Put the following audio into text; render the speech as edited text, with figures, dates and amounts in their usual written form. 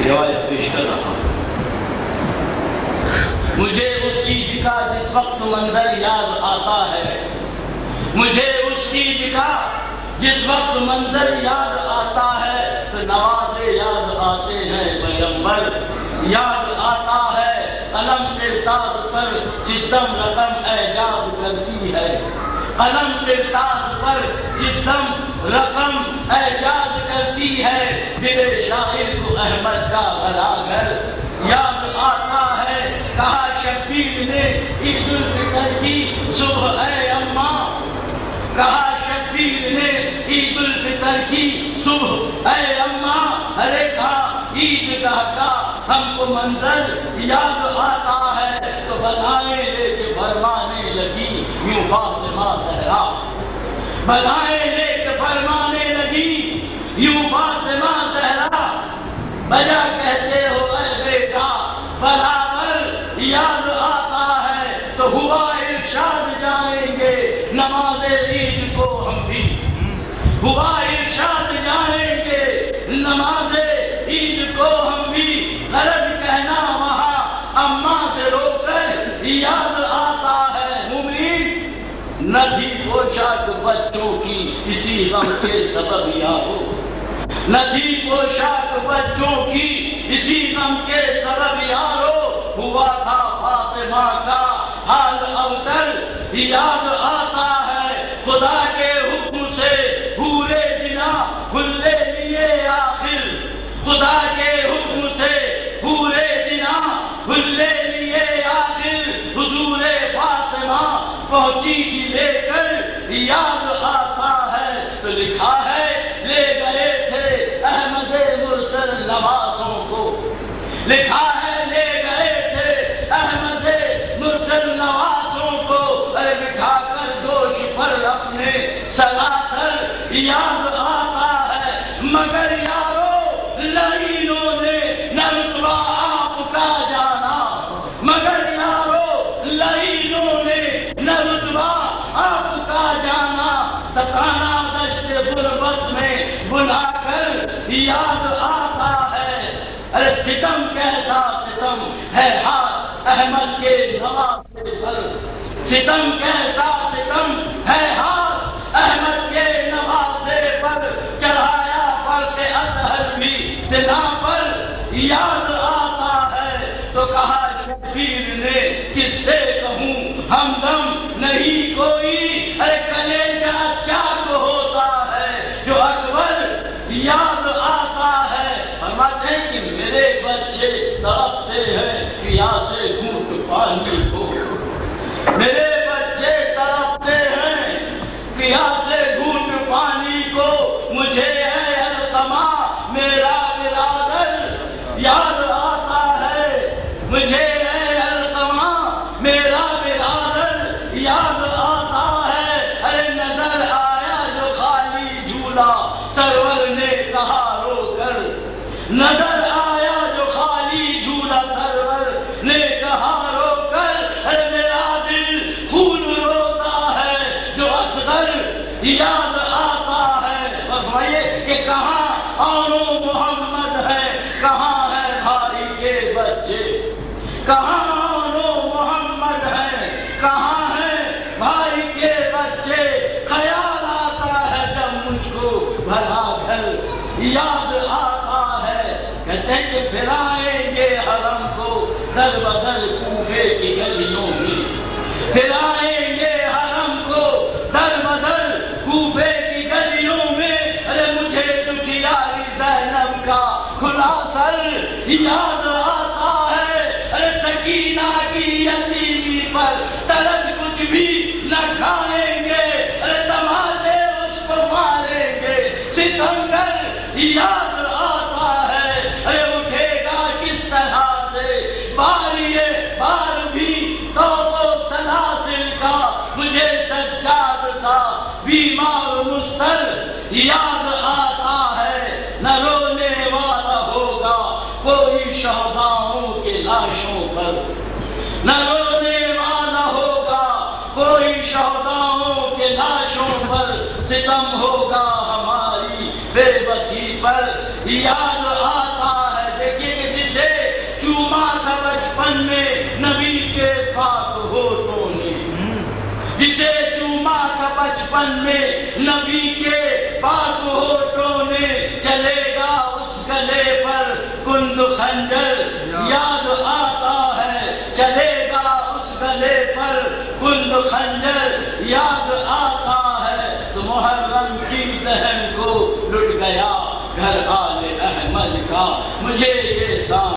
روایت پیش کر رہا ہوں۔ مجھے اس عید کا جس وقت منظر یاد آتا ہے، مجھے اس عید کا جس وقت منظر یاد آتا ہے، تو نوازے یاد آتے ہیں، پیغمبر یاد آتا ہے، قلم ترتاس پر جس دم رقم اعجاز کرتی ہے، قلم ترتاس پر جس دم رقم اعجاز کرتی ہے، دل شاعر کو احمد کا بھلا گھر یاد آتا ہے۔ کہا شبیر نے عید الفطر کی صبح اے اماں، کہا شبیر نے عید الفطر کی صبح اے اماں، ارے کہا عید گاہ کا ہم کو منظر یاد آتا ہے، تو بلائیں لے کے فرمانے لگی یوں فاطمہ زہرا، بلائیں لے کے فرمانے لگی یوں فاطمہ زہرا، بجا کہتے ہو اے بیٹا برابر یاد آتا ہے، تو ہوا ارشاد جائیں گے نماز عید کو ہم بھی، ہوا ارشاد جائیں گے نماز عید کو ہم بھی، غرض کہنا وہاں اماں سے رو کر یاد آتا ہے۔ مومنین نہ تھی پوشاک بچوں کی اسی غم کے سبب یارو، نہ تھی پوشاک بچوں کی اسی غم کے سبب یارو، ہوا تھا فاطمہ کا حال اوتر یاد آتا ہے، خدا کے حکم سے پورے جنا کھلے لیے آخر، خدا کے حکم سے پورے جنا کھلے لیے آخر، حضور فاطمہ پہنچی جی لے کر یاد آتا ہے، تو لکھا ہے لے گئے تھے احمد مرسل نوازوں کو، لکھا ہے لے گئے تھے احمد مرسل نوازوں کو، ارے بٹھا کر دوش پر اپنے سلاسل یاد آتا ہے، مگر یارو لعینوں نے نہ رتبہ آپ کا جانا، مگر یارو لعینوں نے نہ رتبہ آپ کا جانا، ستانا دشت غربت میں بلا کر یاد آتا ہے، ارے ستم کیسا ستم ہے ہاتھ احمد کے نواسے پر، ستم کیسا ستم ہے ہاتھ احمد کے نواسے پر، چڑھایا فرق اطہر بھی زنا پر یاد آتا ہے، تو کہا شبیر نے کس سے کہوں ہمدم نہیں کوئی، ارے کلیجہ چاک ہوتا ہے جو اکبر یاد آتا ہے، فرماتے ہیں کہ میرے بچے تڑپتے ہیں پیاسے گھونٹ پانی کو، میرے بچے تڑپتے ہیں پیاسے گھونٹ پانی کو، مجھے ہے القمہ میرا برادر یاد آتا ہے، مجھے ہے القمہ میرا برادر یاد آتا ہے، ارے نظر آیا جو خالی جھولا سرور نے کہا رو کر، نظر آیا جو خالی جھولا سرور نے کہا رو کر، ارے میرا دل خون روتا ہے جو اصغر یاد آتا ہے، فرمائیے کہ کہاں آنو محمد ہے، کہاں ہے بھائی کے بچے، کہاں آنو محمد ہے، کہاں ہے بھائی کے بچے، خیال آتا ہے جب مجھ کو بھلا گھر یاد آتا ہے، کہتے ہیں کہ پھرائیں گے حرم کو در بدر کوفے کی گلیوں میں، پھرائیں گے حرم کو در بدر کوفے کی گلیوں میں، ارے مجھے دکھیاری زینب کا کھلا سر یاد آتا ہے، ارے سکینہ کی یتیمی پر ترس کچھ بھی نہ کھائیں گے، ارے تماشے اس کو ماریں گے ستمگر یاد آتا ہے، ارے اٹھے گا کس طرح سے باریے بار بھی تو وہ سلاسل کا، مجھے سجاد سا بیمار مستر یاد آتا ہے، نہ رونے والا ہوگا کوئی شہداؤں کے لاشوں پر، نہ رونے والا ہوگا کوئی شہداؤں کے لاشوں پر، ستم ہوگا ہماری بے بسی پر یاد آتا ہے۔ دیکھیے کہ جسے چوما تھا بچپن میں نبی کے پاک ہونٹوں نے، چلے گا اس گلے پر کند خنجر یاد آتا ہے، چلے گا اس گلے پر کند خنجر یاد آتا ہے۔ تو محرم کی دہن کو لٹ گیا گھر آل احمد کا، مجھے یہ